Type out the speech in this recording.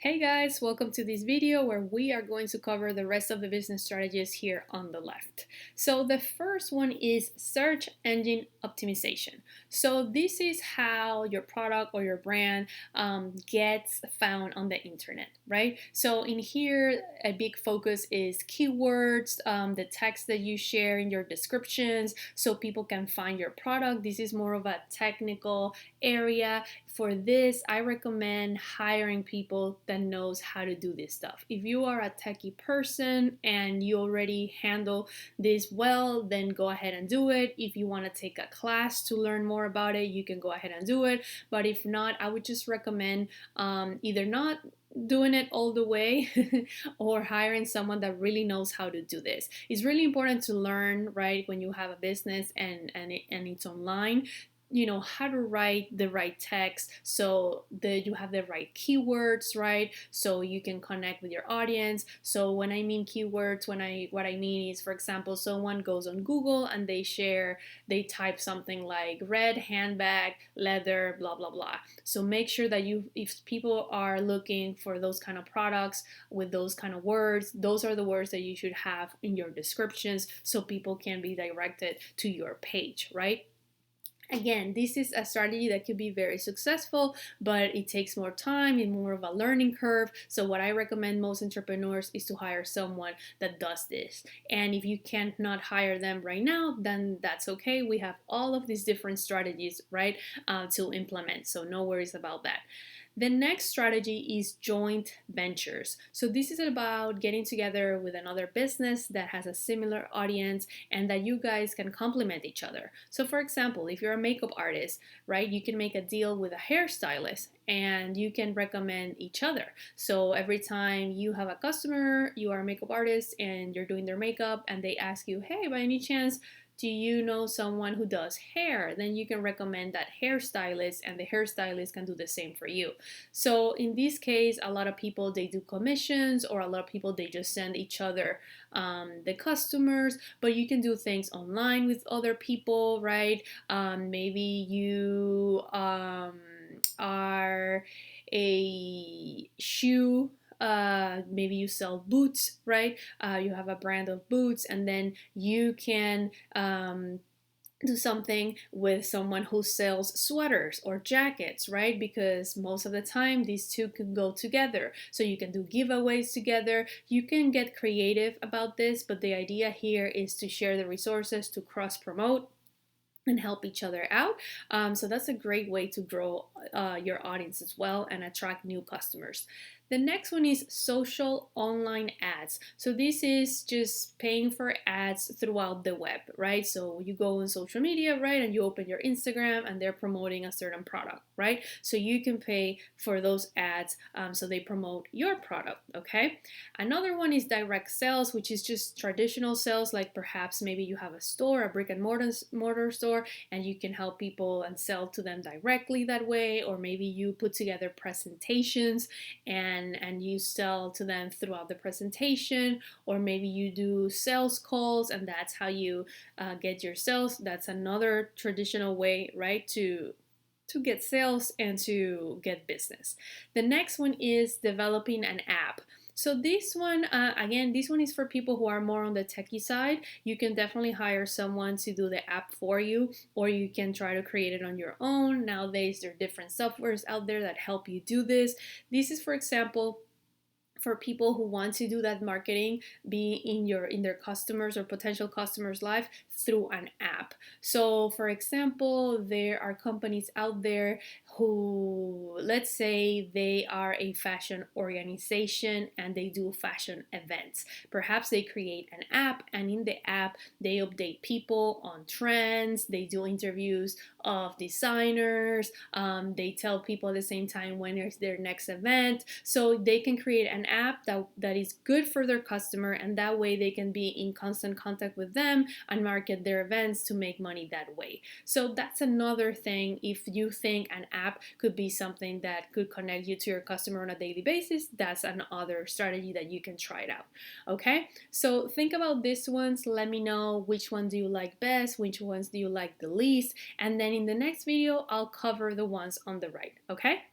Hey guys, welcome to this video where we are going to cover the rest of the business strategies here on the left. So the first one is search engine optimization. So this is how your product or your brand gets found on the internet, right? So in here, a big focus is keywords, the text that you share in your descriptions so people can find your product. This is more of a technical area. For this, I recommend hiring people that knows how to do this stuff. If you are a techie person and you already handle this well, then go ahead and do it. If you want to take a class to learn more about it, you can go ahead and do it. But if not, I would just recommend either not doing it all the way or hiring someone that really knows how to do this. It's really important to learn, right, when you have a business and it's online, how to write the right text so that you have the right keywords, right, so you can connect with your audience. So when I mean keywords, what I mean is, for example, someone goes on Google and they type something like red handbag, leather, blah blah blah. So make sure that if people are looking for those kind of products with those kind of words, those are the words that you should have in your descriptions so people can be directed to your page, right? Again, this is a strategy that could be very successful, but it takes more time and more of a learning curve. So what I recommend most entrepreneurs is to hire someone that does this. And if you cannot hire them right now, then that's okay. We have all of these different strategies, right, to implement. So no worries about that. The next strategy is joint ventures. So this is about getting together with another business that has a similar audience and that you guys can complement each other. So for example, if you're a makeup artist, right, you can make a deal with a hairstylist and you can recommend each other. So every time you have a customer, you are a makeup artist and you're doing their makeup and they ask you, hey, by any chance, do you know someone who does hair? Then you can recommend that hairstylist and the hairstylist can do the same for you. So in this case, a lot of people, they do commissions, or a lot of people, they just send each other the customers, but you can do things online with other people, right? Maybe you are a shoe, maybe you sell boots, right? You have a brand of boots, and then you can do something with someone who sells sweaters or jackets, right? Because most of the time these two can go together. So you can do giveaways together. You can get creative about this, but the idea here is to share the resources, to cross promote and help each other out. So that's a great way to grow your audience as well and attract new customers. The next one is social online ads. So this is just paying for ads throughout the web, right? So you go on social media, right, and you open your Instagram and they're promoting a certain product, right? So you can pay for those ads so they promote your product, okay? Another one is direct sales, which is just traditional sales, like perhaps maybe you have a store, a brick and mortar store, and you can help people and sell to them directly that way, or maybe you put together presentations and you sell to them throughout the presentation, or maybe you do sales calls and that's how you get your sales. That's another traditional way, right, to get sales and to get business. The next one is developing an app. So this one, again, this one is for people who are more on the techie side. You can definitely hire someone to do the app for you, or you can try to create it on your own. Nowadays, there are different softwares out there that help you do this. This is, for example, for people who want to do that marketing, be in their customers or potential customers' life through an app. So for example, there are companies out there who, let's say they are a fashion organization and they do fashion events. Perhaps they create an app, and in the app they update people on trends, they do interviews of designers, they tell people at the same time when is their next event. So they can create an app that is good for their customer, and that way they can be in constant contact with them and market their events to make money that way. So that's another thing. If you think an app could be something that could connect you to your customer on a daily basis, that's another strategy that you can try it out. Okay, so think about these ones. Let me know which one do you like best, which ones do you like the least, and then in the next video I'll cover the ones on the right. Okay.